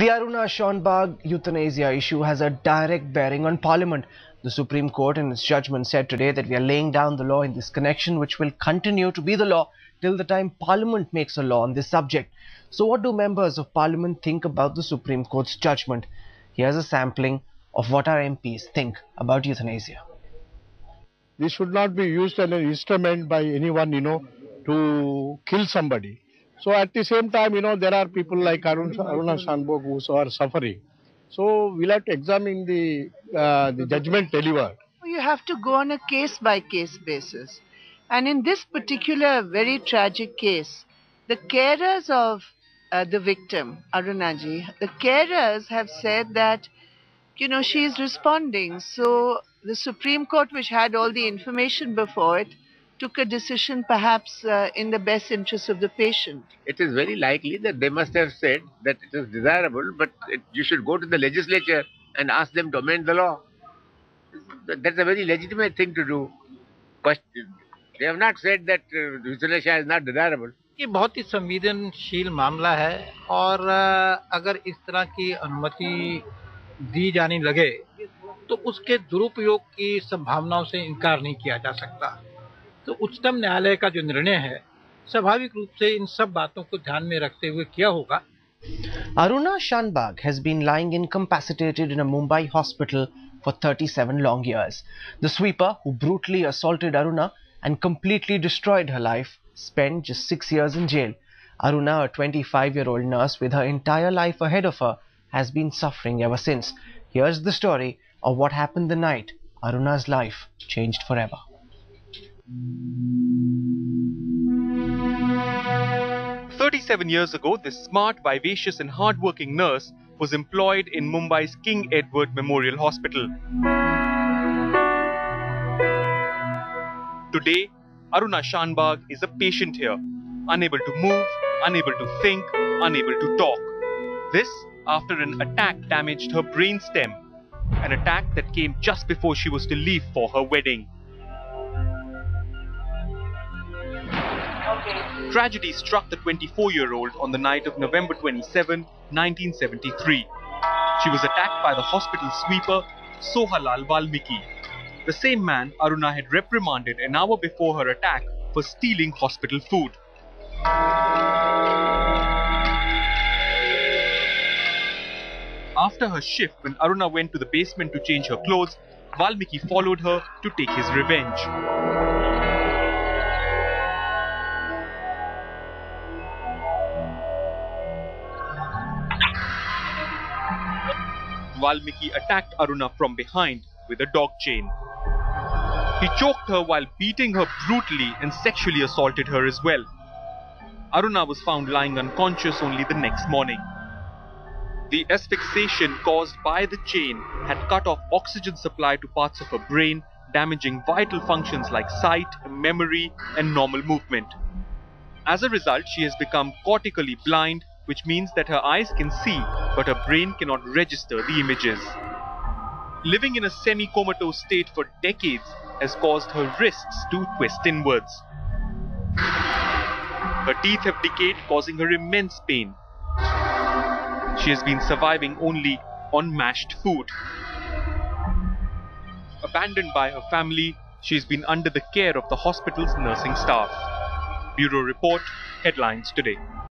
The Aruna Shanbaug euthanasia issue has a direct bearing on Parliament. The Supreme Court in its judgment said today that we are laying down the law in this connection, which will continue to be the law till the time Parliament makes a law on this subject. So what do members of Parliament think about the Supreme Court's judgment? Here's a sampling of what our MPs think about euthanasia. This should not be used as an instrument by anyone, to kill somebody. So at the same time, there are people like Aruna Shanbaug who are suffering. So we'll have to examine the judgment delivered. You have to go on a case-by-case basis. And in this particular very tragic case, the carers of the victim, Arunaji, the carers have said that, she is responding. So the Supreme Court, which had all the information before it, took a decision perhaps in the best interest of the patient. It is very likely that they must have said that it is desirable, but you should go to the legislature and ask them to amend the law. That's a very legitimate thing to do. They have not said that euthanasia is not desirable. ये बहुत ही संवेदनशील मामला है और अगर इस तरह की अनुमति दी जाने लगे तो उसके दुरुपयोग की संभावनाओं से इनकार नहीं किया जा सकता। तो उच्चतम न्यायालय का जो निर्णय है स्वाभाविक रूप से इन सब बातों को ध्यान में रखते हुए किया होगा। Aruna Shanbaug has been lying incapacitated in a Mumbai hospital for 37 long years. The sweeper who brutally assaulted Aruna and completely destroyed her life spent just 6 years in jail. Aruna, a 25-year-old nurse with her entire life ahead of her, has been suffering ever since. Here's the story of what happened the night Aruna's life changed forever. Years ago, this smart, vivacious and hard-working nurse was employed in Mumbai's King Edward Memorial Hospital. Today, Aruna Shanbaug is a patient here, unable to move, unable to think, unable to talk. This after an attack damaged her brain stem, an attack that came just before she was to leave for her wedding. Tragedy struck the 24-year-old on the night of November 27, 1973. She was attacked by the hospital sweeper Sohalal Valmiki, the same man Aruna had reprimanded an hour before her attack for stealing hospital food. After her shift, when Aruna went to the basement to change her clothes, Valmiki followed her to take his revenge. Valmiki attacked Aruna from behind with a dog chain. He choked her while beating her brutally and sexually assaulted her as well. Aruna was found lying unconscious only the next morning. The asphyxiation caused by the chain had cut off oxygen supply to parts of her brain, damaging vital functions like sight, memory, and normal movement. As a result, she has become cortically blind, which means that her eyes can see, but her brain cannot register the images. Living in a semi-comatose state for decades has caused her wrists to twist inwards. Her teeth have decayed, causing her immense pain. She has been surviving only on mashed food. Abandoned by her family, she has been under the care of the hospital's nursing staff. Bureau Report, Headlines Today.